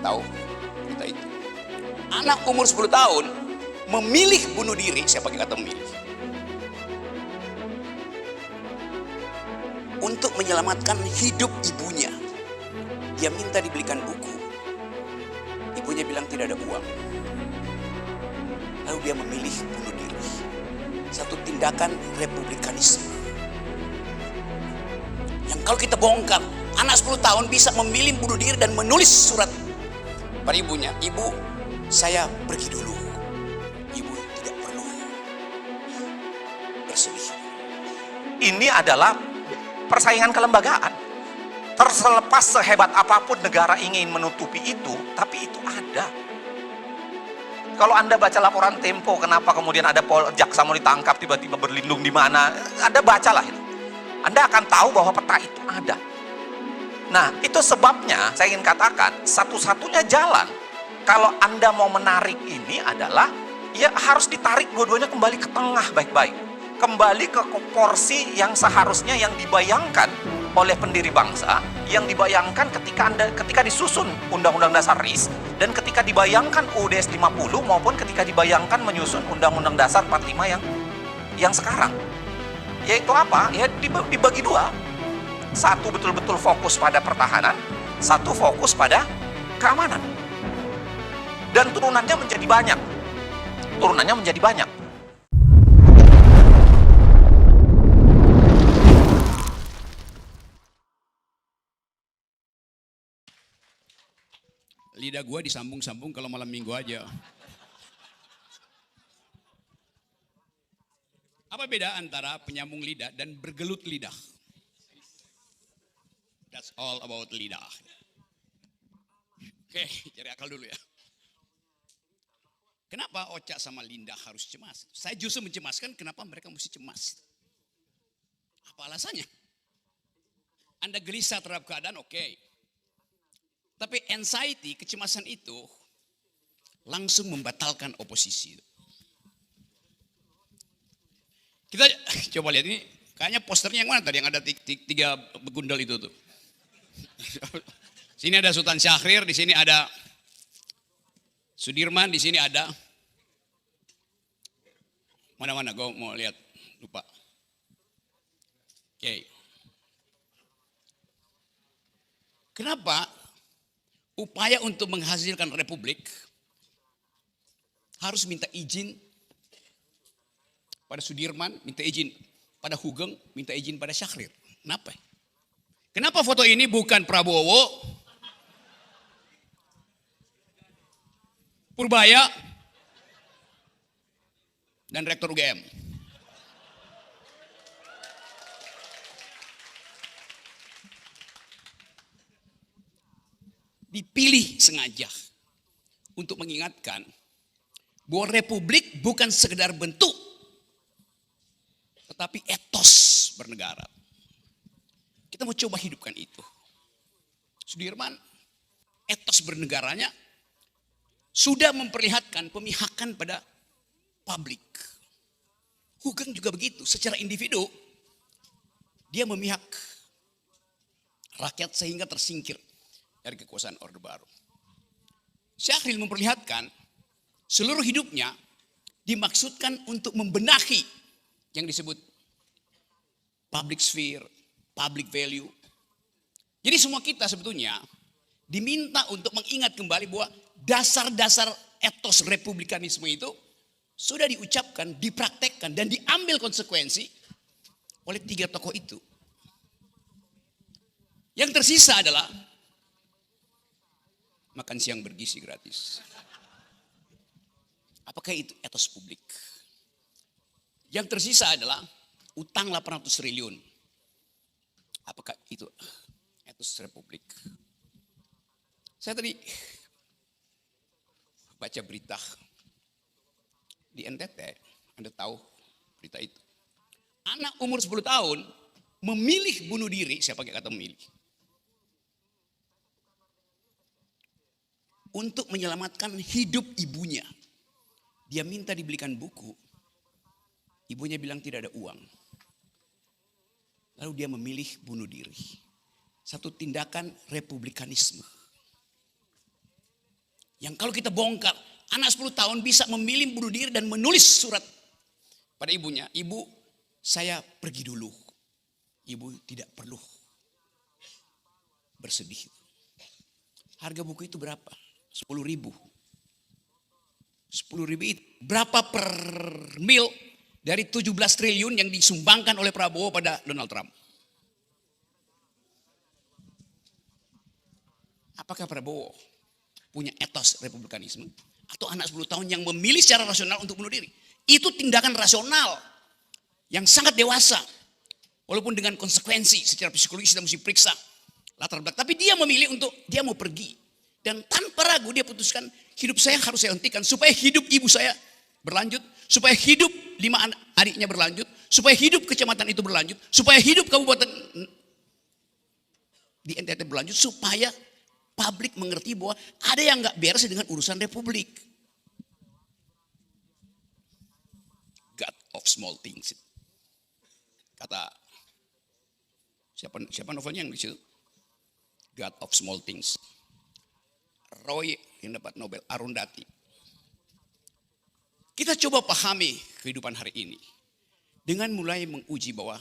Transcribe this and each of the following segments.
tahu berita itu. Anak umur 10 tahun memilih bunuh diri, saya pakai kata memilih, untuk menyelamatkan hidup ibunya. Dia minta dibelikan buku. Ibunya bilang tidak ada uang. Lalu dia memilih bunuh diri. Satu tindakan republikanisme. Yang kalau kita bongkar, anak 10 tahun bisa memilih bunuh diri dan menulis surat pada ibunya. Ibu, saya pergi dulu. Ibu tidak perlu bersedih. Ini adalah persaingan kelembagaan. Terlepas sehebat apapun negara ingin menutupi itu, tapi itu ada. Kalau Anda baca laporan Tempo, kenapa kemudian ada jaksa mau ditangkap, tiba-tiba berlindung di mana, Anda bacalah itu. Anda akan tahu bahwa peta itu ada. Nah, itu sebabnya saya ingin katakan, satu-satunya jalan kalau Anda mau menarik ini adalah, ya harus ditarik dua-duanya kembali ke tengah baik-baik. Kembali ke porsi yang seharusnya yang dibayangkan oleh pendiri bangsa, yang dibayangkan ketika disusun Undang-Undang Dasar RIS, dan ketika dibayangkan UUD 50 maupun ketika dibayangkan menyusun Undang-Undang Dasar 45 yang sekarang. Yaitu apa? Ya dibagi dua. Satu betul-betul fokus pada pertahanan, satu fokus pada keamanan. Dan turunannya menjadi banyak. Turunannya menjadi banyak. Lidah gue disambung-sambung kalau malam minggu aja. Apa beda antara penyambung lidah dan bergelut lidah? That's all about lidah. Oke, cari akal dulu ya. Kenapa Ocha sama Linda harus cemas? Saya justru mencemaskan kenapa mereka mesti cemas. Apa alasannya? Anda gelisah terhadap keadaan, oke. Tapi anxiety, kecemasan itu langsung membatalkan oposisi. Kita coba lihat ini, kayaknya posternya yang mana tadi yang ada tiga begundal itu tuh. Sini ada Sultan Syahrir, di sini ada Sudirman, di sini ada mana-mana, gue mau lihat, lupa. Oke. Kenapa upaya untuk menghasilkan republik harus minta izin pada Sudirman, minta izin pada Hugeng, minta izin pada Syahrir? Kenapa? Kenapa foto ini bukan Prabowo, Purbaya, dan Rektor UGM? Dipilih sengaja untuk mengingatkan bahwa republik bukan sekedar bentuk, tetapi etos bernegara. Kita mau coba hidupkan itu. Sudirman, etos bernegaranya sudah memperlihatkan pemihakan pada publik. Hugeng juga begitu, secara individu dia memihak rakyat sehingga tersingkir dari kekuasaan Orde Baru. Syahrir memperlihatkan seluruh hidupnya dimaksudkan untuk membenahi yang disebut public sphere, public value. Jadi semua kita sebetulnya diminta untuk mengingat kembali bahwa dasar-dasar etos republikanisme itu sudah diucapkan, dipraktekkan, dan diambil konsekuensi oleh tiga tokoh itu. Yang tersisa adalah makan siang bergizi gratis. Apakah itu etos publik? Yang tersisa adalah utang 800 triliun. Apakah itu etos republik? Saya tadi baca berita di NTT, Anda tahu berita itu. Anak umur 10 tahun memilih bunuh diri, saya pakai kata memilih, untuk menyelamatkan hidup ibunya. Dia minta dibelikan buku. Ibunya bilang tidak ada uang. Lalu dia memilih bunuh diri. Satu tindakan republikanisme. Yang kalau kita bongkar, anak 10 tahun bisa memilih bunuh diri dan menulis surat pada ibunya. Ibu, saya pergi dulu. Ibu tidak perlu bersedih. Harga buku itu berapa? 10.000. 10.000 itu berapa per mil dari 17 triliun yang disumbangkan oleh Prabowo pada Donald Trump? Apakah Prabowo punya etos republikanisme? Atau anak 10 tahun yang memilih secara rasional untuk bunuh diri? Itu tindakan rasional yang sangat dewasa. Walaupun dengan konsekuensi secara psikologis kita mesti periksa latar belakang. Tapi dia memilih untuk dia mau pergi. Dan tanpa ragu dia putuskan hidup saya harus saya hentikan. Supaya hidup ibu saya berlanjut. Supaya hidup 5 adiknya berlanjut. Supaya hidup kecamatan itu berlanjut. Supaya hidup kabupaten di NTT berlanjut. Supaya publik mengerti bahwa ada yang gak beres dengan urusan republik. God of small things. Kata siapa novelnya yang di situ? God of Small Things. Roy yang dapat Nobel, Arundhati. Kita coba pahami kehidupan hari ini dengan mulai menguji bahwa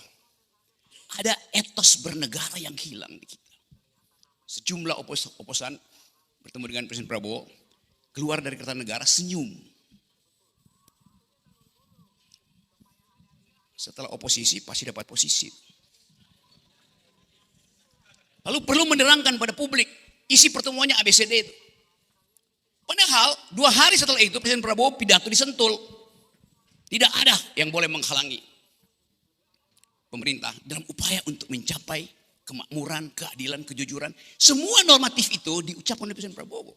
ada etos bernegara yang hilang di kita. Sejumlah oposan bertemu dengan Presiden Prabowo, keluar dari Kertanegara senyum. Setelah oposisi pasti dapat posisi. Lalu perlu menerangkan pada publik isi pertemuannya ABCD itu. Padahal 2 hari setelah itu Presiden Prabowo pidato di Sentul. Tidak ada yang boleh menghalangi pemerintah dalam upaya untuk mencapai kemakmuran, keadilan, kejujuran. Semua normatif itu diucapkan oleh Presiden Prabowo.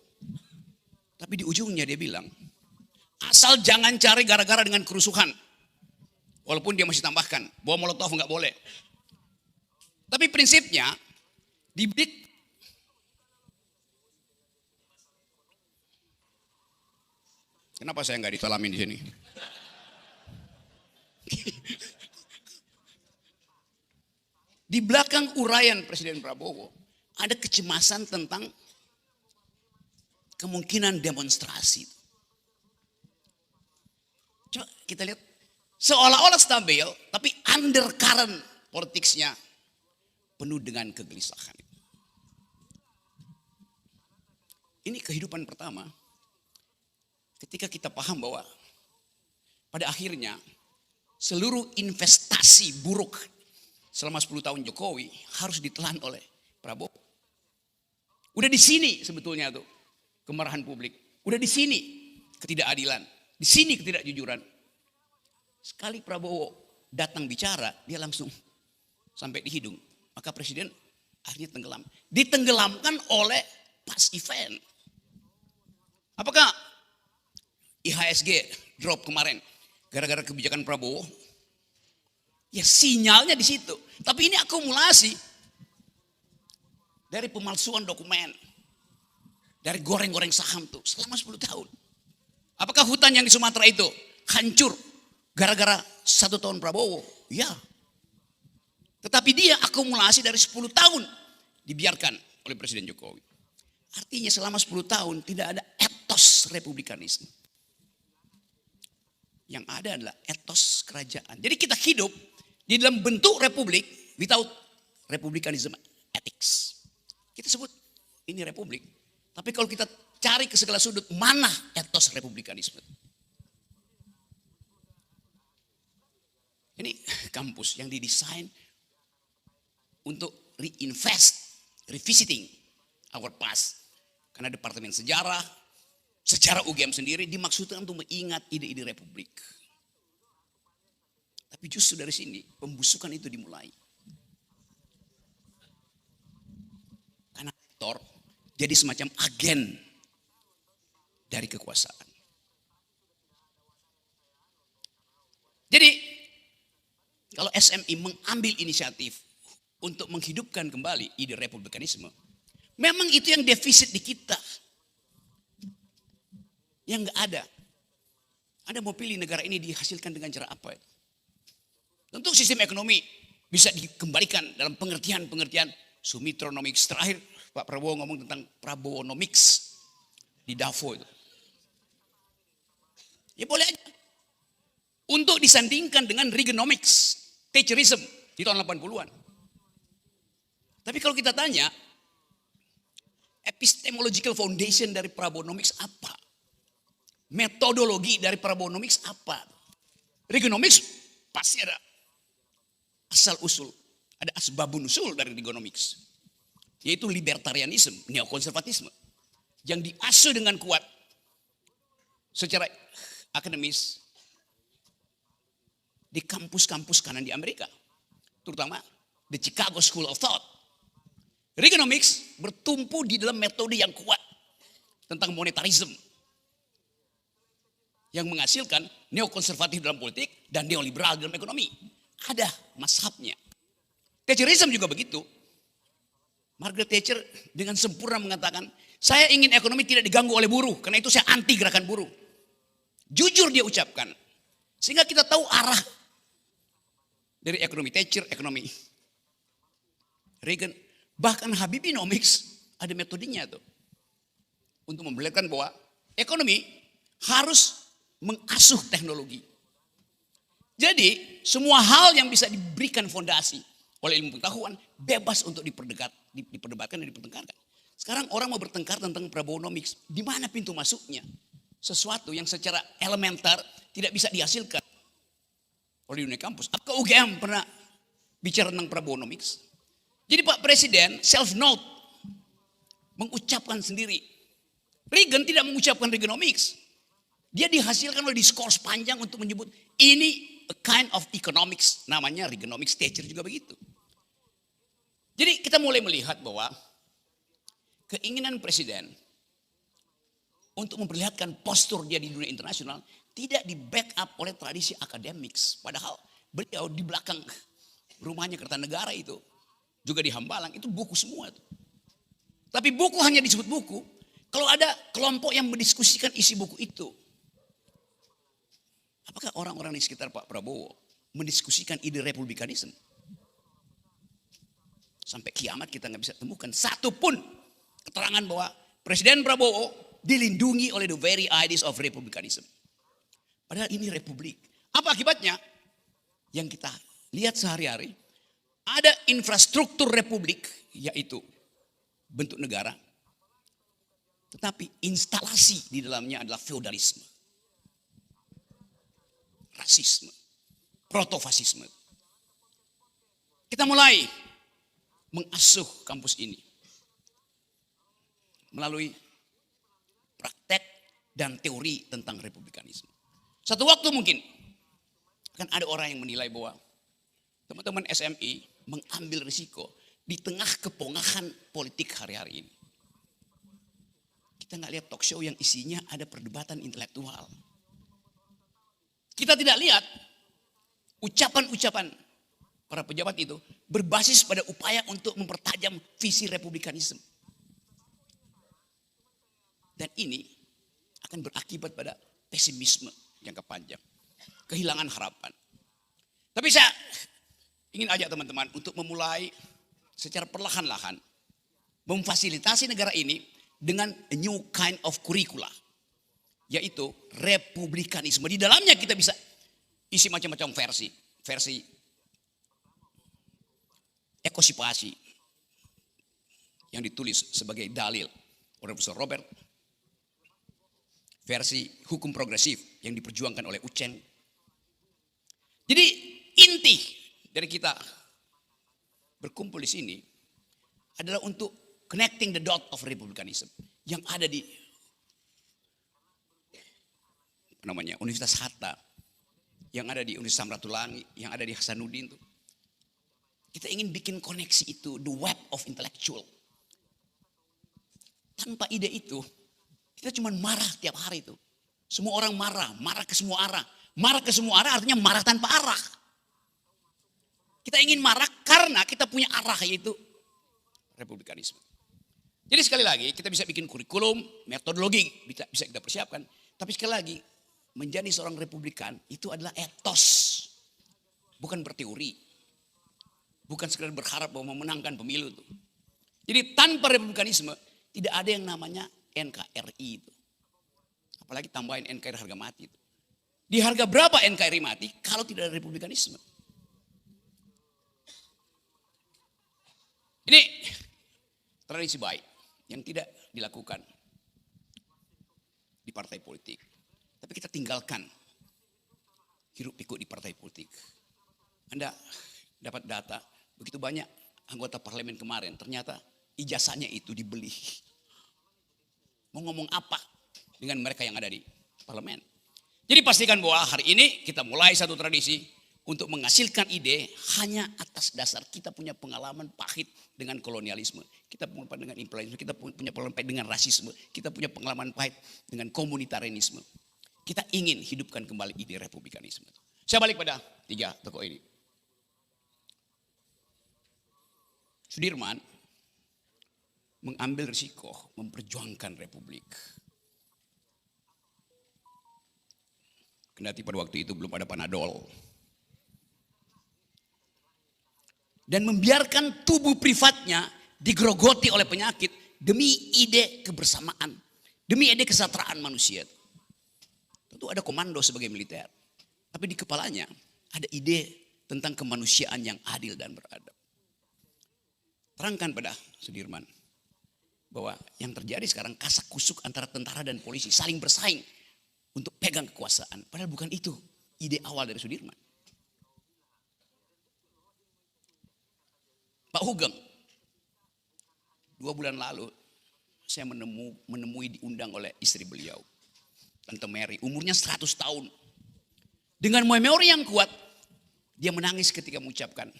Tapi di ujungnya dia bilang, asal jangan cari gara-gara dengan kerusuhan. Walaupun dia masih tambahkan, bom molotov nggak boleh. Tapi prinsipnya, kenapa saya nggak ditalamin di sini? Di belakang uraian Presiden Prabowo ada kecemasan tentang kemungkinan demonstrasi. Coba kita lihat, seolah-olah stabil, tapi undercurrent politiknya penuh dengan kegelisahan. Ini kehidupan pertama. Ketika kita paham bahwa pada akhirnya seluruh investasi buruk selama 10 tahun Jokowi harus ditelan oleh Prabowo. Udah di sini sebetulnya tuh kemarahan publik. Udah di sini ketidakadilan. Di sini ketidakjujuran. Sekali Prabowo datang bicara, dia langsung sampai di hidung. Maka Presiden akhirnya tenggelam. Ditenggelamkan oleh pas event. Apakah IHSG drop kemarin gara-gara kebijakan Prabowo? Ya sinyalnya di situ. Tapi ini akumulasi dari pemalsuan dokumen, dari goreng-goreng saham tuh selama 10 tahun. Apakah hutan yang di Sumatera itu hancur gara-gara 1 tahun Prabowo? Ya. Tetapi dia akumulasi dari 10 tahun dibiarkan oleh Presiden Jokowi. Artinya selama 10 tahun tidak ada etos republikanisme. Yang ada adalah etos kerajaan. Jadi kita hidup di dalam bentuk republik without republikanism ethics. Kita sebut ini republik. Tapi kalau kita cari ke segala sudut, mana etos republikanisme? Ini kampus yang didesain untuk reinvest, revisiting our past. Karena Departemen Sejarah, sejarah UGM sendiri dimaksudkan untuk mengingat ide-ide republik. Tapi justru dari sini pembusukan itu dimulai. Karena aktor jadi semacam agen dari kekuasaan. Jadi kalau SMI mengambil inisiatif untuk menghidupkan kembali ide republikanisme, memang itu yang defisit di kita. Yang enggak ada. Anda mau pilih negara ini dihasilkan dengan cara apa? Tentu sistem ekonomi bisa dikembalikan dalam pengertian Sumitronomics. Terakhir Pak Prabowo ngomong tentang Prabowonomics. di Davos itu. Ya boleh aja. Untuk disandingkan dengan Reaganomics, Thatcherism di tahun 80-an. Tapi kalau kita tanya, epistemological foundation dari Prabonomics apa? Metodologi dari Prabonomics apa? Reaganomics pasti ada asal usul, ada asbabun usul dari Reaganomics, yaitu libertarianisme, neokonservatisme, yang diasuh dengan kuat secara akademis di kampus-kampus kanan di Amerika, terutama the Chicago School of Thought. Reaganomics bertumpu di dalam metode yang kuat tentang monetarisme yang menghasilkan neokonservatif dalam politik dan neoliberal dalam ekonomi. Ada mazhabnya. Thatcherism juga begitu. Margaret Thatcher dengan sempurna mengatakan, saya ingin ekonomi tidak diganggu oleh buruh, karena itu saya anti gerakan buruh. Jujur dia ucapkan. Sehingga kita tahu arah dari ekonomi Thatcher, ekonomi Reagan. Bahkan Habibinomics ada metodenya tuh. Untuk memperlihatkan bahwa ekonomi harus mengasuh teknologi. Jadi semua hal yang bisa diberikan fondasi oleh ilmu pengetahuan bebas untuk diperdebatkan dan dipertengkarkan. Sekarang orang mau bertengkar tentang Prabonomics. Di mana pintu masuknya? Sesuatu yang secara elementer tidak bisa dihasilkan oleh dunia kampus. Apakah UGM pernah bicara tentang Prabonomics? Jadi Pak Presiden self-note mengucapkan sendiri. Reagan tidak mengucapkan Reaganomics. Dia dihasilkan oleh diskurs panjang untuk menyebut ini a kind of economics, namanya Reaganomics. Thatcher juga begitu. Jadi kita mulai melihat bahwa keinginan Presiden untuk memperlihatkan postur dia di dunia internasional tidak di backup oleh tradisi akademiks. Padahal beliau di belakang rumahnya Kertanegara itu, juga di Hambalang, itu buku semua. Tapi buku hanya disebut buku kalau ada kelompok yang mendiskusikan isi buku itu. Apakah orang-orang di sekitar Pak Prabowo mendiskusikan ide republikanisme? Sampai kiamat kita nggak bisa temukan satu pun keterangan bahwa Presiden Prabowo dilindungi oleh the very ideas of republikanism. Padahal ini republik. Apa akibatnya? Yang kita lihat sehari-hari, ada infrastruktur republik, yaitu bentuk negara. Tetapi instalasi di dalamnya adalah feodalisme, rasisme, protofasisme. Kita mulai mengasuh kampus ini melalui praktek dan teori tentang republikanisme. Satu waktu mungkin akan ada orang yang menilai bahwa teman-teman SMI mengambil risiko di tengah kepongahan politik hari-hari ini. Kita nggak lihat talk show yang isinya ada perdebatan intelektual. Kita tidak lihat ucapan-ucapan para pejabat itu berbasis pada upaya untuk mempertajam visi republikanisme. Dan ini akan berakibat pada pesimisme jangka panjang, kehilangan harapan. Tapi saya ingin ajak teman-teman untuk memulai secara perlahan-lahan memfasilitasi negara ini dengan a new kind of curricula, yaitu republikanisme. Di dalamnya kita bisa isi macam-macam versi ekosipasi yang ditulis sebagai dalil oleh Profesor Robert, versi hukum progresif yang diperjuangkan oleh Uceng. Jadi inti dari kita berkumpul di sini adalah untuk connecting the dot of republikanism yang ada di Universitas Hatta, yang ada di Universitas Samratulangi, yang ada di Hasanuddin tuh. Kita ingin bikin koneksi itu, the web of intellectual. Tanpa ide itu, kita cuma marah tiap hari itu. Semua orang marah ke semua arah. Marah ke semua arah artinya marah tanpa arah. Kita ingin marah karena kita punya arah, yaitu republikanisme. Jadi sekali lagi kita bisa bikin kurikulum, metodologi bisa kita persiapkan. Tapi sekali lagi menjadi seorang republikan itu adalah etos. Bukan berteori. Bukan sekedar berharap bahwa memenangkan pemilu itu. Jadi tanpa republikanisme tidak ada yang namanya NKRI itu. Apalagi tambahin NKRI harga mati. Di harga berapa NKRI mati kalau tidak ada republikanisme? Ini tradisi baik yang tidak dilakukan di partai politik. Tapi kita tinggalkan hiruk pikuk di partai politik. Anda dapat data, begitu banyak anggota parlemen kemarin, ternyata ijazahnya itu dibeli. Mau ngomong apa dengan mereka yang ada di parlemen? Jadi pastikan bahwa hari ini kita mulai satu tradisi untuk menghasilkan ide hanya atas dasar kita punya pengalaman pahit dengan kolonialisme. Kita punya pengalaman dengan imperialisme, kita punya pengalaman pahit dengan rasisme, kita punya pengalaman pahit dengan komunitarianisme. Kita ingin hidupkan kembali ide republikanisme. Saya balik pada 3 tokoh ini. Sudirman mengambil risiko memperjuangkan republik. Kendati pada waktu itu belum ada Panadol. Dan membiarkan tubuh privatnya digerogoti oleh penyakit demi ide kebersamaan, demi ide kesejahteraan manusia. Tentu ada komando sebagai militer, tapi di kepalanya ada ide tentang kemanusiaan yang adil dan beradab. Terangkan pada Sudirman bahwa yang terjadi sekarang kasak kusuk antara tentara dan polisi saling bersaing untuk pegang kekuasaan. Padahal bukan itu ide awal dari Sudirman. Pak Hugeng, 2 bulan lalu saya menemui diundang oleh istri beliau, Tante Mary, umurnya 100 tahun. Dengan memori yang kuat, dia menangis ketika mengucapkan,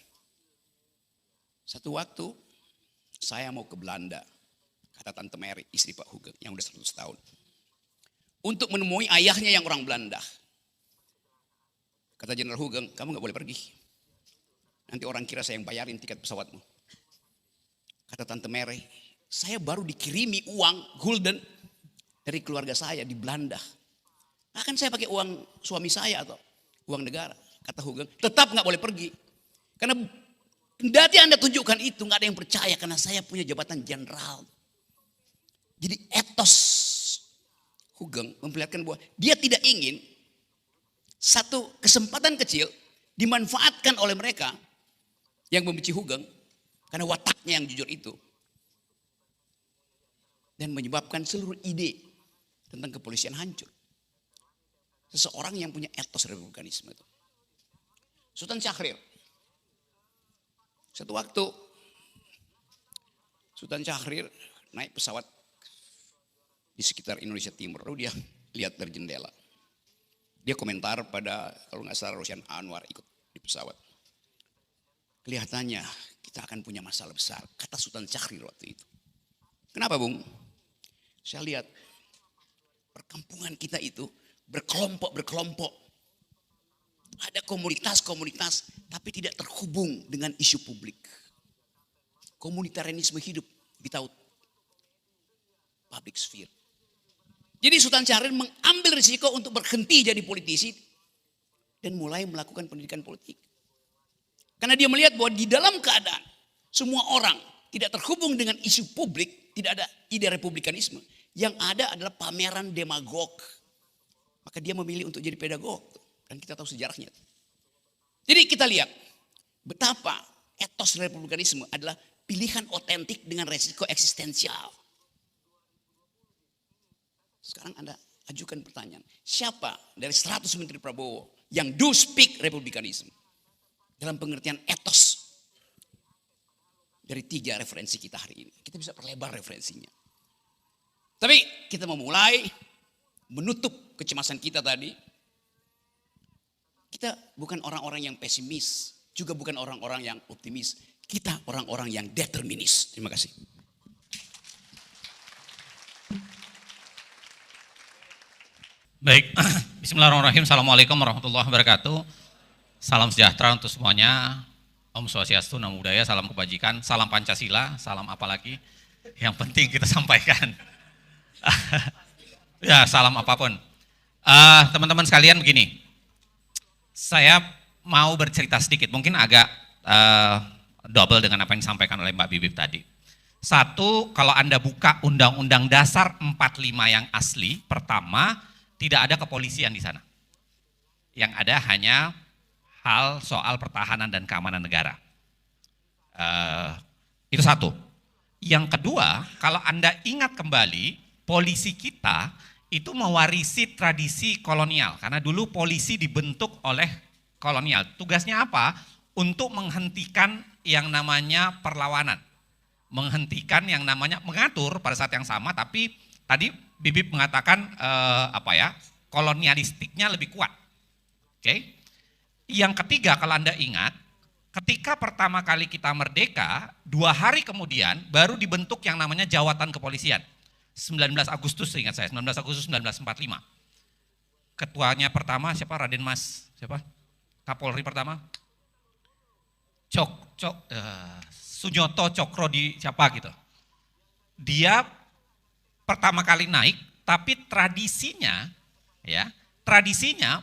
satu waktu saya mau ke Belanda, kata Tante Mary, istri Pak Hugeng yang udah 100 tahun. Untuk menemui ayahnya yang orang Belanda. Kata Jenderal Hugeng, kamu gak boleh pergi. Nanti orang kira saya yang bayarin tiket pesawatmu. Kata Tante Mary, saya baru dikirimi uang gulden dari keluarga saya di Belanda. Akan saya pakai uang suami saya atau uang negara. Kata Hugeng, tetap gak boleh pergi. Karena kendati Anda tunjukkan itu, gak ada yang percaya karena saya punya jabatan jenderal. Jadi etos Hugeng memperlihatkan bahwa dia tidak ingin satu kesempatan kecil dimanfaatkan oleh mereka yang membenci Hugeng karena wataknya yang jujur itu. Dan menyebabkan seluruh ide tentang kepolisian hancur. Seseorang yang punya etos republikanisme itu. Sultan Syahrir. Satu waktu Sultan Syahrir naik pesawat di sekitar Indonesia Timur. Lalu dia lihat dari jendela. Dia komentar pada, kalau nggak salah, Rosian Anwar ikut di pesawat. Kelihatannya kita akan punya masalah besar, kata Sultan Syahrir waktu itu. Kenapa, Bung? Saya lihat perkampungan kita itu berkelompok-berkelompok. Ada komunitas-komunitas tapi tidak terhubung dengan isu publik. Komunitarianisme hidup without public sphere. Jadi Sultan Syahrir mengambil risiko untuk berhenti jadi politisi dan mulai melakukan pendidikan politik. Karena dia melihat bahwa di dalam keadaan semua orang tidak terhubung dengan isu publik, tidak ada ide republikanisme. Yang ada adalah pameran demagog. Maka dia memilih untuk jadi pedagog. Dan kita tahu sejarahnya. Jadi kita lihat betapa etos republikanisme adalah pilihan otentik dengan resiko eksistensial. Sekarang Anda ajukan pertanyaan. Siapa dari 100 Menteri Prabowo yang do speak republikanisme? Dalam pengertian etos. Dari 3 referensi kita hari ini. Kita bisa perlebar referensinya. Tapi kita memulai menutup kecemasan kita tadi. Kita bukan orang-orang yang pesimis. Juga bukan orang-orang yang optimis. Kita orang-orang yang determinis. Terima kasih. Baik, bismillahirrahmanirrahim. Assalamualaikum warahmatullahi wabarakatuh. Salam sejahtera untuk semuanya. Om Swastiastu, Namo Buddhaya, salam kebajikan, salam Pancasila, salam apa lagi yang penting kita sampaikan. Ya, salam apapun. Teman-teman sekalian begini, saya mau bercerita sedikit, mungkin agak double dengan apa yang disampaikan oleh Mbak Bibip tadi. Satu, kalau Anda buka Undang-Undang Dasar 45 yang asli, pertama, tidak ada kepolisian di sana. Yang ada hanya hal soal pertahanan dan keamanan negara. Itu satu. Yang kedua, kalau Anda ingat kembali, polisi kita itu mewarisi tradisi kolonial. Karena dulu polisi dibentuk oleh kolonial. Tugasnya apa? Untuk menghentikan yang namanya perlawanan. Menghentikan yang namanya mengatur pada saat yang sama, tapi tadi Bibip mengatakan kolonialistiknya lebih kuat. Oke. Yang ketiga, kalau Anda ingat, ketika pertama kali kita merdeka, 2 hari kemudian baru dibentuk yang namanya Jawatan Kepolisian. 19 Agustus, ingat saya, 19 Agustus 1945. Ketuanya pertama siapa? Raden Mas, siapa? Kapolri pertama? Sunyoto Cokro di siapa gitu. Dia pertama kali naik, tapi tradisinya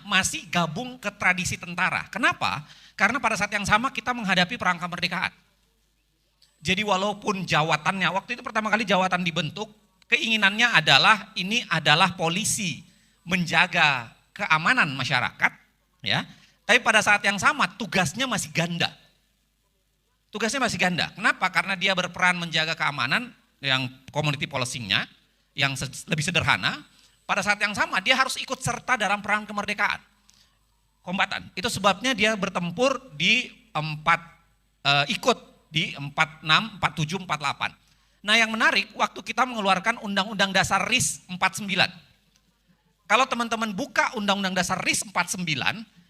masih gabung ke tradisi tentara. Kenapa? Karena pada saat yang sama kita menghadapi perang kemerdekaan. Jadi walaupun jawatannya, waktu itu pertama kali jawatan dibentuk, keinginannya adalah ini adalah polisi menjaga keamanan masyarakat, ya. Tapi pada saat yang sama tugasnya masih ganda. Tugasnya masih ganda. Kenapa? Karena dia berperan menjaga keamanan yang community policing-nya, yang lebih sederhana. Pada saat yang sama dia harus ikut serta dalam perang kemerdekaan. Kombatan. Itu sebabnya dia bertempur di 46, 47, 48. Nah yang menarik, waktu kita mengeluarkan Undang-Undang Dasar RIS 49. Kalau teman-teman buka Undang-Undang Dasar RIS 49,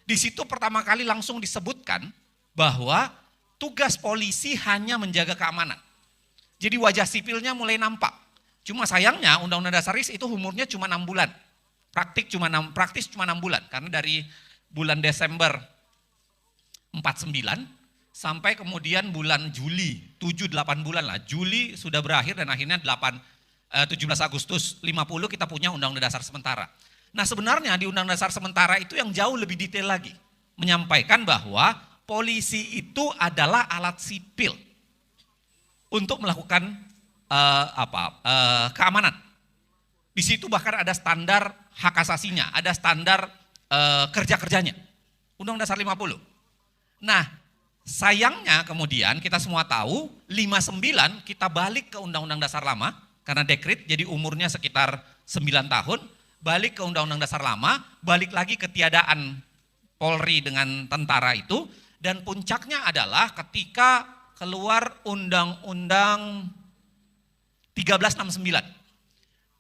di situ pertama kali langsung disebutkan bahwa tugas polisi hanya menjaga keamanan. Jadi wajah sipilnya mulai nampak. Cuma sayangnya Undang-Undang Dasar RIS itu umurnya cuma 6 bulan. Praktis cuma 6 bulan. Karena dari bulan Desember 49 sampai kemudian bulan Juli, 7-8 bulan lah. Juli sudah berakhir dan akhirnya 17 Agustus 50 kita punya Undang-Undang Dasar sementara. Nah sebenarnya di Undang-Undang Dasar sementara itu yang jauh lebih detail lagi. Menyampaikan bahwa polisi itu adalah alat sipil untuk melakukan keamanan. Di situ bahkan ada standar hak asasinya, ada standar kerja-kerjanya. Undang-Undang Dasar 50. Nah, sayangnya kemudian kita semua tahu 59 kita balik ke Undang-Undang Dasar lama karena dekret jadi umurnya sekitar 9 tahun, balik ke Undang-Undang Dasar lama, balik lagi ketiadaan Polri dengan tentara itu, dan puncaknya adalah ketika keluar Undang-Undang 1369.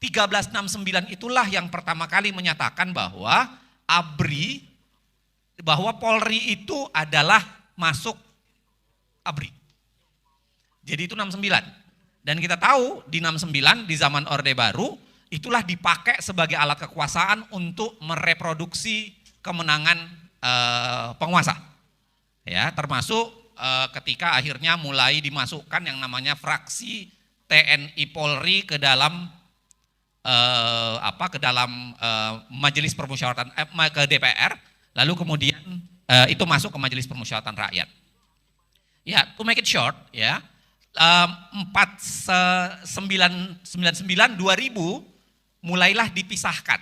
1369 itulah yang pertama kali menyatakan bahwa ABRI, bahwa Polri itu adalah masuk ABRI. Jadi itu 69. Dan kita tahu di 69 di zaman Orde Baru itulah dipakai sebagai alat kekuasaan untuk mereproduksi kemenangan penguasa. Ya, termasuk ketika akhirnya mulai dimasukkan yang namanya fraksi TNI Polri ke dalam majelis permusyawaratan ke DPR, lalu kemudian itu masuk ke majelis permusyawaratan rakyat. Ya, to make it short, ya, 1999 2000 mulailah dipisahkan.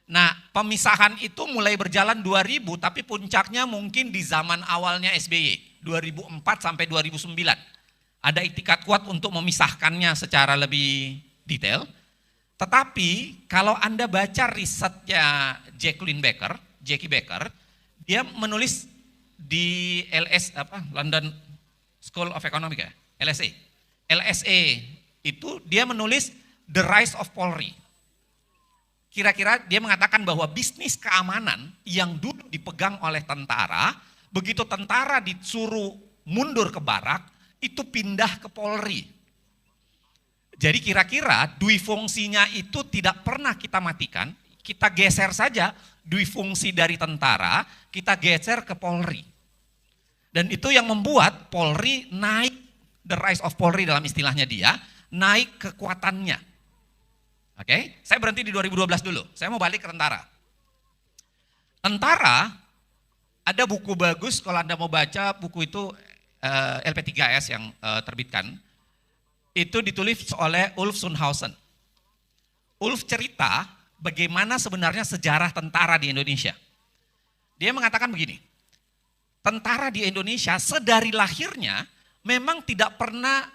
Nah, pemisahan itu mulai berjalan 2000, tapi puncaknya mungkin di zaman awalnya SBY, 2004 sampai 2009. Ada itikad kuat untuk memisahkannya secara lebih detail. Tetapi kalau Anda baca risetnya Jackie Becker, dia menulis di London School of Economics, LSE itu dia menulis The Rise of Polri. Kira-kira dia mengatakan bahwa bisnis keamanan yang dulu dipegang oleh tentara, begitu tentara disuruh mundur ke barak, itu pindah ke Polri. Jadi kira-kira dui fungsinya itu tidak pernah kita matikan, kita geser saja dui fungsi dari tentara, kita geser ke Polri. Dan itu yang membuat Polri naik, the rise of Polri dalam istilahnya dia, naik kekuatannya. Oke, saya berhenti di 2012 dulu, saya mau balik ke tentara. Tentara, ada buku bagus kalau Anda mau baca buku itu LP3S yang terbitkan, itu ditulis oleh Ulf Sundhausen. Ulf cerita bagaimana sebenarnya sejarah tentara di Indonesia. Dia mengatakan begini, tentara di Indonesia sedari lahirnya memang tidak pernah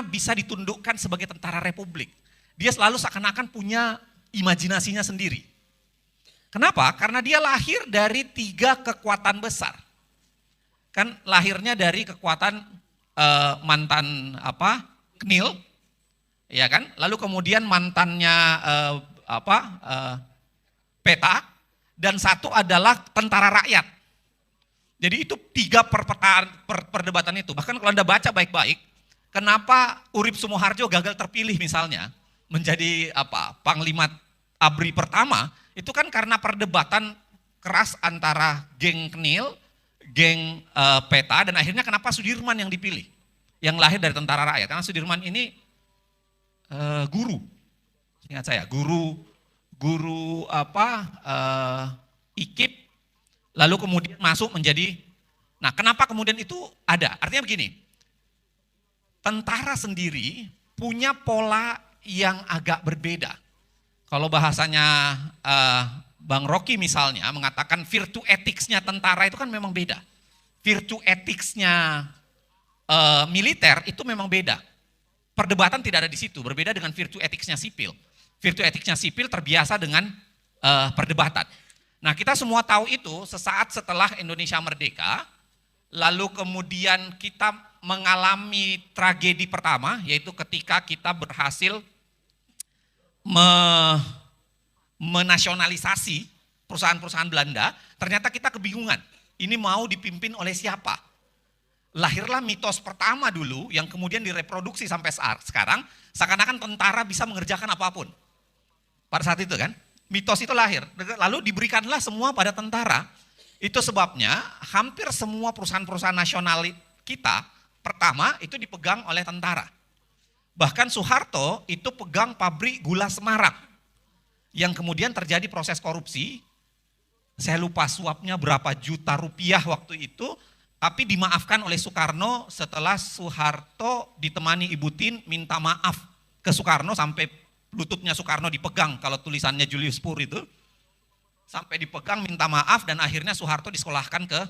bisa ditundukkan sebagai tentara republik. Dia selalu seakan-akan punya imajinasinya sendiri. Kenapa? Karena dia lahir dari 3 kekuatan besar. Kan lahirnya dari kekuatan mantan Knil, ya kan? Lalu kemudian mantannya Peta, dan satu adalah tentara rakyat. Jadi itu 3 perdebatan itu. Bahkan kalau Anda baca baik-baik, kenapa Urip Sumoharjo gagal terpilih misalnya menjadi Panglima ABRI pertama, itu kan karena perdebatan keras antara geng Knil, geng Peta, dan akhirnya kenapa Sudirman yang dipilih, yang lahir dari tentara rakyat. Karena Sudirman ini guru, ingat saya, guru IKIP, lalu kemudian masuk menjadi, nah kenapa kemudian itu ada? Artinya begini, tentara sendiri punya pola yang agak berbeda. Kalau bahasanya Bang Rocky misalnya mengatakan virtu ethicsnya tentara itu kan memang beda. Virtu ethicsnya militer itu memang beda. Perdebatan tidak ada di situ, berbeda dengan virtu ethicsnya sipil. Virtu ethicsnya sipil terbiasa dengan perdebatan. Nah, kita semua tahu itu sesaat setelah Indonesia merdeka, lalu kemudian kita mengalami tragedi pertama, yaitu ketika kita berhasil menasionalisasi perusahaan-perusahaan Belanda. Ternyata kita kebingungan, ini mau dipimpin oleh siapa? Lahirlah mitos pertama dulu yang kemudian direproduksi sampai sekarang, seakan-akan tentara bisa mengerjakan apapun. Pada saat itu kan, mitos itu lahir, lalu diberikanlah semua pada tentara. Itu sebabnya hampir semua perusahaan-perusahaan nasional kita pertama itu dipegang oleh tentara. Bahkan Soeharto itu pegang pabrik gula Semarang, yang kemudian terjadi proses korupsi. Saya lupa suapnya berapa juta rupiah waktu itu, tapi dimaafkan oleh Soekarno setelah Soeharto ditemani Ibu Tin minta maaf ke Soekarno, sampai lututnya Soekarno dipegang, kalau tulisannya Julius Pur itu, sampai dipegang minta maaf, dan akhirnya Soeharto disekolahkan ke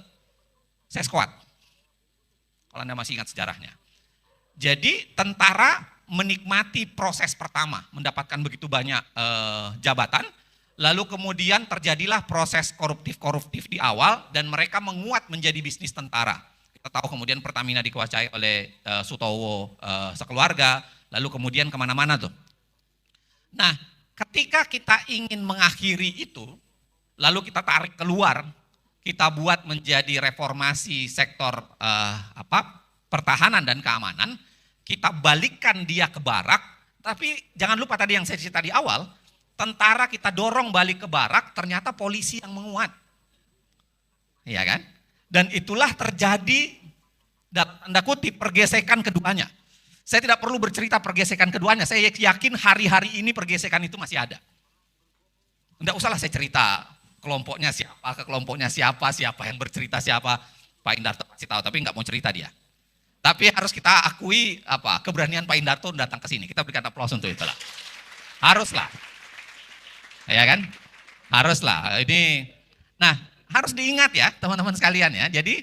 Seskuat. Kalau Anda masih ingat sejarahnya. Jadi tentara menikmati proses pertama, mendapatkan begitu banyak jabatan, lalu kemudian terjadilah proses koruptif di awal, dan mereka menguat menjadi bisnis tentara. Kita tahu kemudian Pertamina dikuasai oleh Sutowo sekeluarga, lalu kemudian kemana-mana tuh. Nah, ketika kita ingin mengakhiri itu, lalu kita tarik keluar, kita buat menjadi reformasi sektor pertahanan dan keamanan, kita balikkan dia ke barak, tapi jangan lupa tadi yang saya cerita di awal, tentara kita dorong balik ke barak, ternyata polisi yang menguat. Iya kan? Dan itulah terjadi, tanda kutip, pergesekan keduanya. Saya tidak perlu bercerita pergesekan keduanya, saya yakin hari-hari ini pergesekan itu masih ada. Enggak usahlah saya cerita kelompoknya siapa, ke kelompoknya siapa, siapa yang bercerita siapa, Pak Indarto pasti tahu, tapi enggak mau cerita dia. Tapi harus kita akui keberanian Pak Indarto datang ke sini, kita berikan aplaus untuk itulah. Haruslah. Ya kan? Haruslah. Ini, nah harus diingat ya teman-teman sekalian ya. Jadi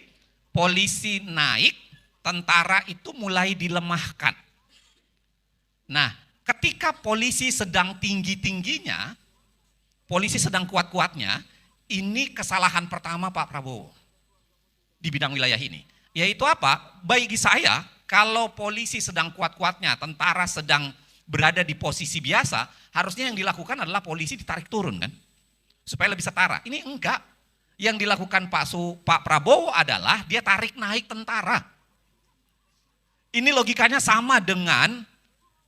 polisi naik, tentara itu mulai dilemahkan. Nah, ketika polisi sedang tinggi-tingginya, polisi sedang kuat-kuatnya, ini kesalahan pertama Pak Prabowo di bidang wilayah ini. Yaitu apa? Bagi saya, kalau polisi sedang kuat-kuatnya, tentara sedang berada di posisi biasa, harusnya yang dilakukan adalah polisi ditarik turun kan, supaya lebih setara. Ini enggak. Yang dilakukan Pak Prabowo adalah dia tarik naik tentara. Ini logikanya sama dengan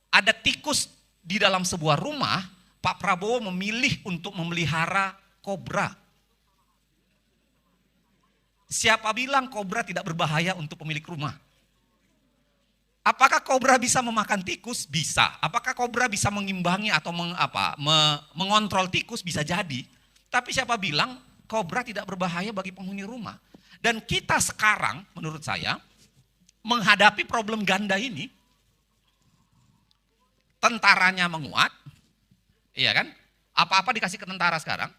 ada tikus di dalam sebuah rumah, Pak Prabowo memilih untuk memelihara kobra. Siapa bilang kobra tidak berbahaya untuk pemilik rumah? Apakah kobra bisa memakan tikus? Bisa. Apakah kobra bisa mengimbangi atau mengontrol tikus? Bisa jadi. Tapi siapa bilang kobra tidak berbahaya bagi penghuni rumah? Dan kita sekarang, menurut saya, menghadapi problem ganda ini, tentaranya menguat, iya kan? Apa-apa dikasih ke tentara sekarang,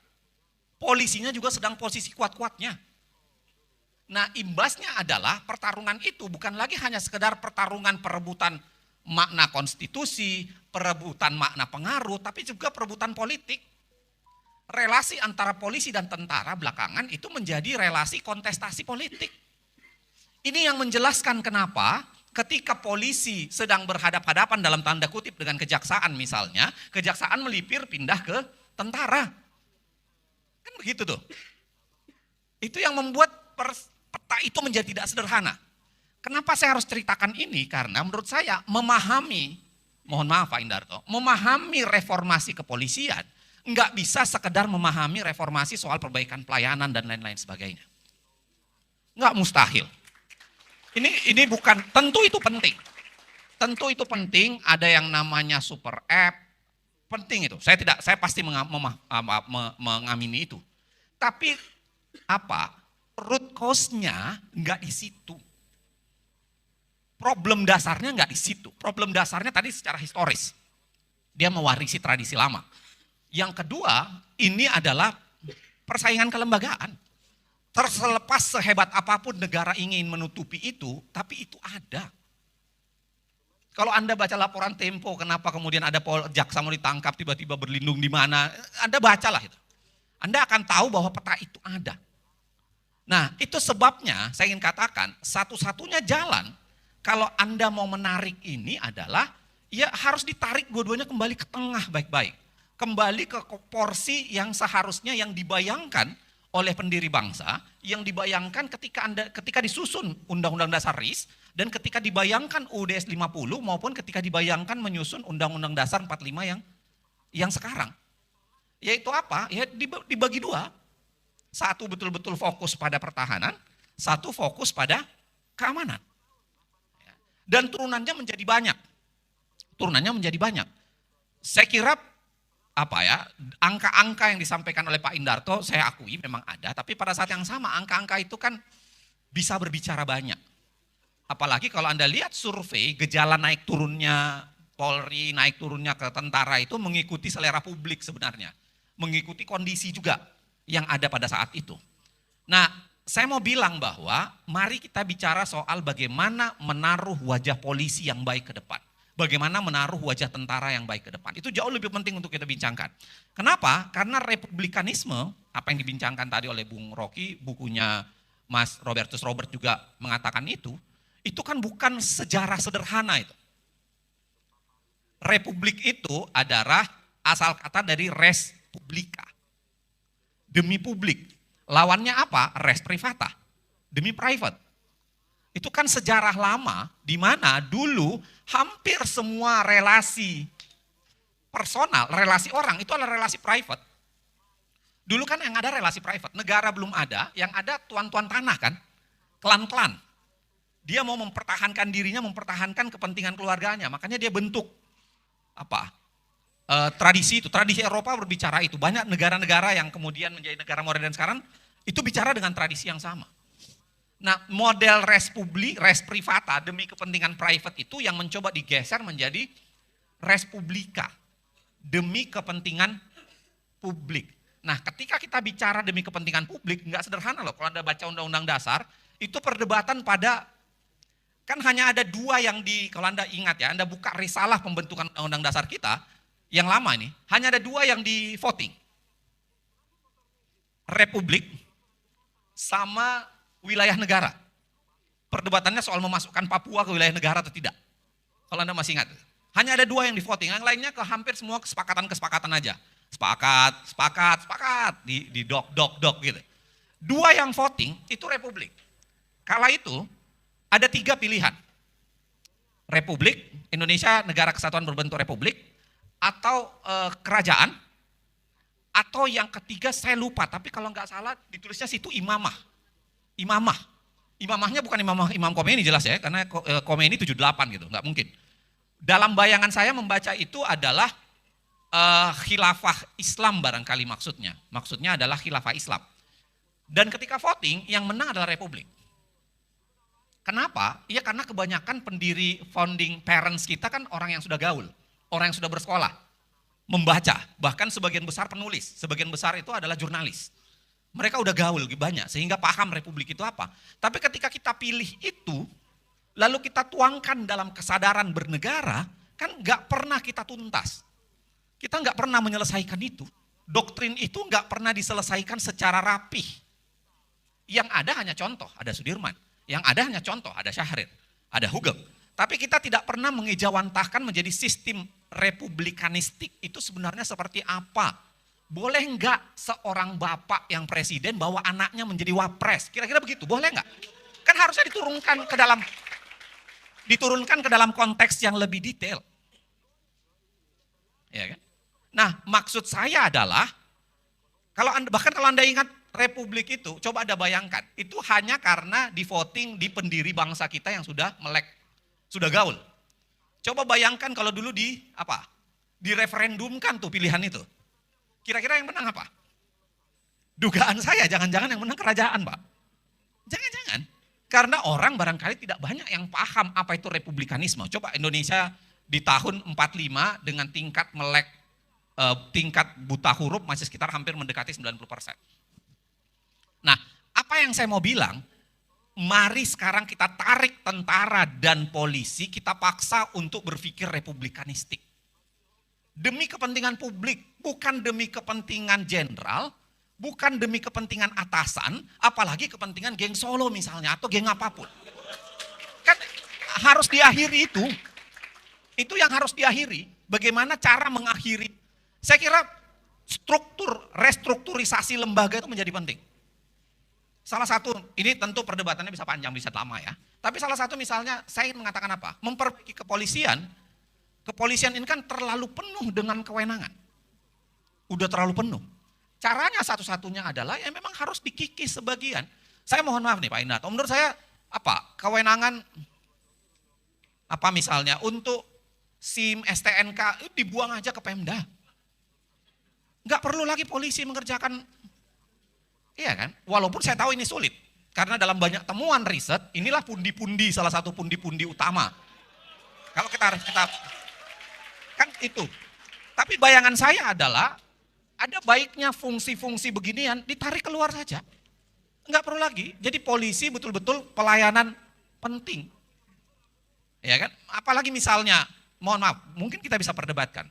polisinya juga sedang posisi kuat-kuatnya. Nah, imbasnya adalah pertarungan itu bukan lagi hanya sekedar pertarungan perebutan makna konstitusi, perebutan makna pengaruh, tapi juga perebutan politik. Relasi antara polisi dan tentara belakangan itu menjadi relasi kontestasi politik. Ini yang menjelaskan kenapa ketika polisi sedang berhadap-hadapan dalam tanda kutip dengan kejaksaan misalnya, kejaksaan melipir pindah ke tentara. Kan begitu tuh. Itu yang membuat peta itu menjadi tidak sederhana. Kenapa saya harus ceritakan ini? Karena menurut saya memahami, mohon maaf Pak Indarto, memahami reformasi kepolisian nggak bisa sekedar memahami reformasi soal perbaikan pelayanan dan lain-lain sebagainya. Nggak mustahil. Ini bukan, tentu itu penting. Tentu itu penting, ada yang namanya super app, penting itu. Saya pasti mengamini itu. Tapi root cause-nya nggak di situ. Problem dasarnya nggak di situ. Problem dasarnya tadi secara historis. Dia mewarisi tradisi lama. Yang kedua, ini adalah persaingan kelembagaan. Terlepas sehebat apapun negara ingin menutupi itu, tapi itu ada. Kalau Anda baca laporan Tempo, kenapa kemudian ada jaksa mau ditangkap, tiba-tiba berlindung di mana, Anda bacalah itu. Anda akan tahu bahwa peta itu ada. Nah, itu sebabnya saya ingin katakan, satu-satunya jalan kalau Anda mau menarik ini adalah, ya harus ditarik dua-duanya kembali ke tengah baik-baik. Kembali ke porsi yang seharusnya yang dibayangkan oleh pendiri bangsa, yang dibayangkan ketika disusun Undang-Undang Dasar RIS, dan ketika dibayangkan UUD 50 maupun ketika dibayangkan menyusun Undang-Undang Dasar 45 yang sekarang. Yaitu apa? Ya dibagi dua. Satu betul-betul fokus pada pertahanan, satu fokus pada keamanan. Dan turunannya menjadi banyak. Saya kira angka-angka yang disampaikan oleh Pak Indarto saya akui memang ada, tapi pada saat yang sama angka-angka itu kan bisa berbicara banyak. Apalagi kalau Anda lihat survei gejala naik turunnya Polri, naik turunnya ke tentara itu mengikuti selera publik sebenarnya. Mengikuti kondisi juga yang ada pada saat itu. Nah, saya mau bilang bahwa mari kita bicara soal bagaimana menaruh wajah polisi yang baik ke depan. Bagaimana menaruh wajah tentara yang baik ke depan. Itu jauh lebih penting untuk kita bincangkan. Kenapa? Karena republikanisme, apa yang dibincangkan tadi oleh Bung Rocky, bukunya Mas Robertus Robert juga mengatakan itu kan bukan sejarah sederhana itu. Republik itu adalah asal kata dari res publica. Demi publik. Lawannya apa? Res privata. Demi private. Itu kan sejarah lama di mana dulu hampir semua relasi personal, relasi orang itu adalah relasi private. Dulu kan yang ada relasi private, negara belum ada, yang ada tuan-tuan tanah kan, klan-klan. Dia mau mempertahankan dirinya, mempertahankan kepentingan keluarganya, makanya dia bentuk tradisi itu, tradisi Eropa berbicara itu. Banyak negara-negara yang kemudian menjadi negara modern sekarang itu bicara dengan tradisi yang sama. Nah, model res publik, res privata demi kepentingan private itu yang mencoba digeser menjadi res publica demi kepentingan publik. Nah, ketika kita bicara demi kepentingan publik, nggak sederhana loh. Kalau Anda baca Undang-Undang Dasar, itu perdebatan pada, kan hanya ada dua yang kalau Anda ingat ya, Anda buka risalah pembentukan Undang-Undang Dasar kita, yang lama ini, hanya ada dua yang di voting. Republik sama wilayah negara. Perdebatannya soal memasukkan Papua ke wilayah negara atau tidak. Kalau Anda masih ingat. Hanya ada dua yang di voting, yang lainnya ke hampir semua kesepakatan aja. Sepakat, di dok gitu. Dua yang voting itu republik. Kala itu ada 3 pilihan. Republik, Indonesia negara kesatuan berbentuk republik, atau kerajaan, atau yang ketiga saya lupa, tapi kalau nggak salah ditulisnya situ imamah. Imamahnya bukan Imam Khomeini jelas ya, karena Khomeini 78 gitu, nggak mungkin. Dalam bayangan saya membaca itu adalah khilafah Islam barangkali maksudnya. Maksudnya adalah khilafah Islam. Dan ketika voting yang menang adalah republik. Kenapa? Ya karena kebanyakan pendiri founding parents kita kan orang yang sudah gaul. orang yang sudah bersekolah, membaca, bahkan sebagian besar penulis, sebagian besar itu adalah jurnalis. Mereka udah gaul lebih banyak sehingga paham republik itu apa. Tapi ketika kita pilih itu, lalu kita tuangkan dalam kesadaran bernegara, kan nggak pernah kita tuntas. Kita nggak pernah menyelesaikan itu. Doktrin itu nggak pernah diselesaikan secara rapih. Yang ada hanya contoh, ada Sudirman. Yang ada hanya contoh, ada Syahrir, ada Hugeng. Tapi kita tidak pernah mengejawantahkan menjadi sistem republikanistik itu sebenarnya seperti apa. Boleh enggak seorang bapak yang presiden bawa anaknya menjadi wapres? Kira-kira begitu, boleh enggak? Kan harusnya diturunkan ke dalam konteks yang lebih detail. Ya kan? Nah, maksud saya adalah bahkan kalau Anda ingat republik itu, coba Anda bayangkan, itu hanya karena di voting di pendiri bangsa kita yang sudah melek, sudah gaul. Coba bayangkan kalau dulu direferendumkan tuh pilihan itu. Kira-kira yang menang apa? Dugaan saya jangan-jangan yang menang kerajaan, Pak. Jangan-jangan. Karena orang barangkali tidak banyak yang paham apa itu republikanisme. Coba Indonesia di tahun 45 dengan tingkat melek, tingkat buta huruf masih sekitar hampir mendekati 90%. Nah, apa yang saya mau bilang, mari sekarang kita tarik tentara dan polisi, kita paksa untuk berpikir republikanistik. Demi kepentingan publik, bukan demi kepentingan jenderal, bukan demi kepentingan atasan, apalagi kepentingan geng Solo misalnya, atau geng apapun. Kan harus diakhiri itu. Itu yang harus diakhiri. Bagaimana cara mengakhiri. Saya kira restrukturisasi lembaga itu menjadi penting. Salah satu, ini tentu perdebatannya bisa panjang, bisa lama ya. Tapi salah satu misalnya, saya ingin mengatakan apa? Memperbaiki kepolisian ini kan terlalu penuh dengan kewenangan. Udah terlalu penuh. Caranya satu-satunya adalah ya memang harus dikikis sebagian. Saya mohon maaf nih Pak Indat, menurut saya kewenangan misalnya untuk SIM, STNK itu dibuang aja ke Pemda. Nggak perlu lagi polisi mengerjakan. Iya kan? Walaupun saya tahu ini sulit. Karena dalam banyak temuan riset, inilah pundi-pundi, salah satu pundi-pundi utama. Kalau kita kan itu. Tapi bayangan saya adalah, ada baiknya fungsi-fungsi beginian ditarik keluar saja. Enggak perlu lagi. Jadi polisi betul-betul pelayanan penting. Ya kan? Apalagi misalnya, mohon maaf, mungkin kita bisa perdebatkan.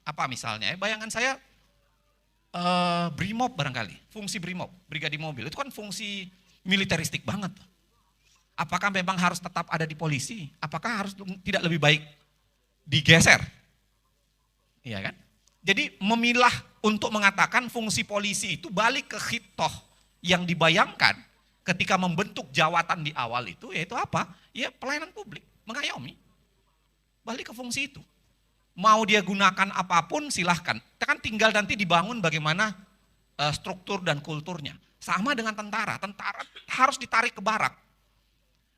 Apa misalnya? Bayangan saya, Brimob barangkali, fungsi Brimob, brigadi mobil, itu kan fungsi militeristik banget. Apakah memang harus tetap ada di polisi? Apakah harus tidak lebih baik digeser? Iya kan? Jadi memilah untuk mengatakan fungsi polisi itu balik ke khitoh yang dibayangkan ketika membentuk jawatan di awal itu, yaitu apa? Ya pelayanan publik, mengayomi. Balik ke fungsi itu. Mau dia gunakan apapun silahkan. Kan tinggal nanti dibangun bagaimana struktur dan kulturnya. Sama dengan tentara. Tentara harus ditarik ke barak.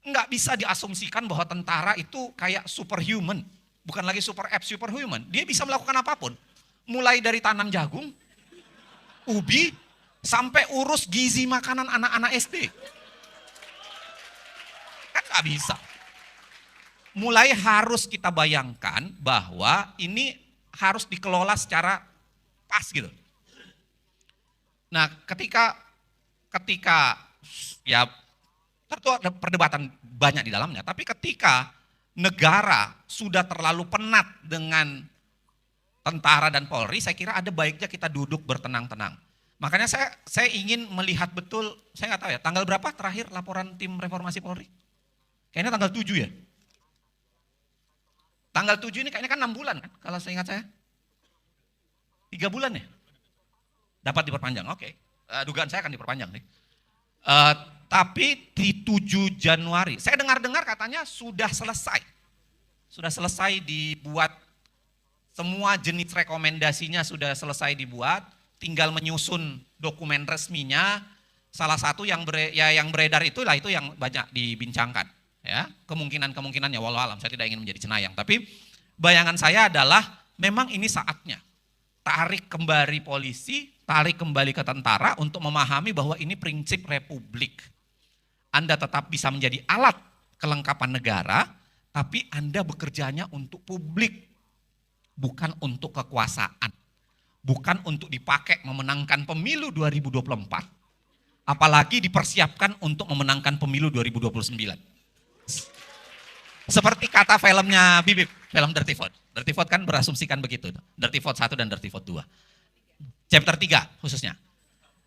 Enggak bisa diasumsikan bahwa tentara itu kayak superhuman. Bukan lagi super apps, superhuman. Dia bisa melakukan apapun. Mulai dari tanam jagung, ubi, sampai urus gizi makanan anak-anak SD. Kan enggak bisa. Mulai harus kita bayangkan bahwa ini harus dikelola secara pas gitu. Nah, ketika ya tentu ada perdebatan banyak di dalamnya, tapi ketika negara sudah terlalu penat dengan tentara dan Polri, saya kira ada baiknya kita duduk bertenang-tenang. Makanya saya ingin melihat betul, saya nggak tahu ya, tanggal berapa terakhir laporan tim reformasi Polri? Kayaknya tanggal 7 ya. Tanggal 7 ini kayaknya kan 6 bulan kan, kalau saya ingat saya. 3 bulan ya? Dapat diperpanjang, oke. Dugaan saya akan diperpanjang nih. Tapi di 7 Januari, saya dengar-dengar katanya sudah selesai. Sudah selesai dibuat, semua jenis rekomendasinya sudah selesai dibuat, tinggal menyusun dokumen resminya. Salah satu yang beredar itu yang banyak dibincangkan. Ya, kemungkinan-kemungkinannya walau alam, saya tidak ingin menjadi cenayang, tapi bayangan saya adalah memang ini saatnya tarik kembali polisi, tarik kembali ke tentara untuk memahami bahwa ini prinsip republik. Anda tetap bisa menjadi alat kelengkapan negara, tapi Anda bekerjanya untuk publik. bukan untuk kekuasaan, bukan untuk dipakai memenangkan pemilu 2024, apalagi dipersiapkan untuk memenangkan pemilu 2029. Seperti kata filmnya Bibip, film Dirty Vote. Dirty Vote kan berasumsikan begitu, Dirty Vote 1 dan Dirty Vote 2. Chapter 3 khususnya.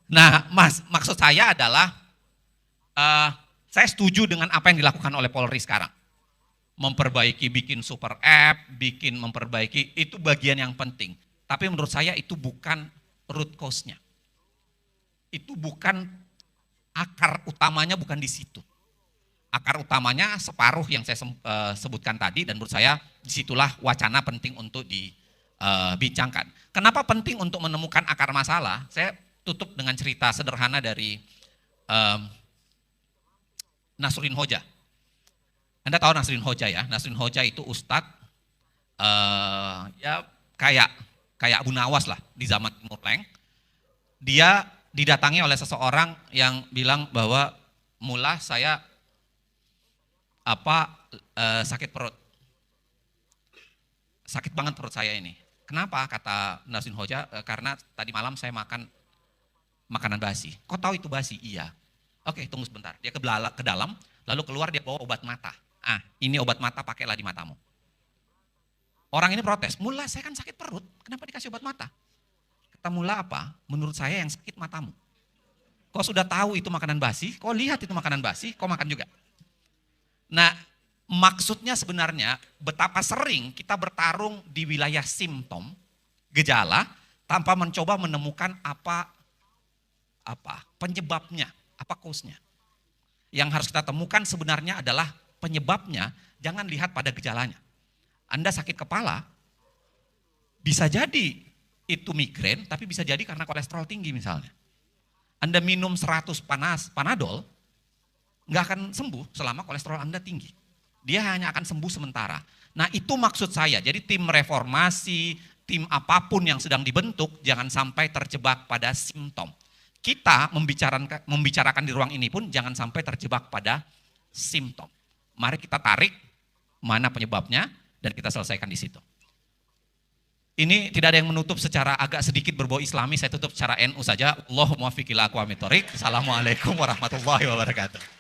Nah, maksud saya adalah, saya setuju dengan apa yang dilakukan oleh Polri sekarang. Memperbaiki, bikin super app, memperbaiki, itu bagian yang penting. Tapi menurut saya itu bukan root cause-nya. Itu bukan akar utamanya, bukan di situ. Akar utamanya separuh yang saya sebutkan tadi, dan menurut saya disitulah wacana penting untuk dibincangkan. Kenapa penting untuk menemukan akar masalah? Saya tutup dengan cerita sederhana dari Nasruddin Hoja. Anda tahu Nasruddin Hoja ya? Nasruddin Hoja itu ustadz, ya kayak Abu Nawas lah di zaman Timur Leng. Dia didatangi oleh seseorang yang bilang bahwa mullah saya sakit perut. Sakit banget perut saya ini. Kenapa? Kata Nasruddin Hoja, karena tadi malam saya makan makanan basi. Kok tahu itu basi? Iya. Oke, tunggu sebentar. Dia ke dalam, lalu keluar dia bawa obat mata. Ini obat mata, pakailah di matamu. Orang ini protes, mullah saya kan sakit perut, kenapa dikasih obat mata? Kata mullah apa? Menurut saya yang sakit matamu. Kau sudah tahu itu makanan basi, kau lihat itu makanan basi, kau makan juga. Nah, maksudnya sebenarnya betapa sering kita bertarung di wilayah simptom, gejala, tanpa mencoba menemukan apa penyebabnya, apa cause-nya. Yang harus kita temukan sebenarnya adalah penyebabnya, jangan lihat pada gejalanya. Anda sakit kepala, bisa jadi itu migrain, tapi bisa jadi karena kolesterol tinggi misalnya. Anda minum 100 Panadol, nggak akan sembuh selama kolesterol Anda tinggi. Dia hanya akan sembuh sementara. Nah itu maksud saya, jadi tim reformasi, tim apapun yang sedang dibentuk, jangan sampai terjebak pada simptom. Kita membicarakan di ruang ini pun jangan sampai terjebak pada simptom. Mari kita tarik mana penyebabnya dan kita selesaikan di situ. Ini tidak ada yang menutup secara agak sedikit berbau Islami, saya tutup secara NU saja. Allahumma fiqil aqwamit thoriq. Assalamualaikum warahmatullahi wabarakatuh.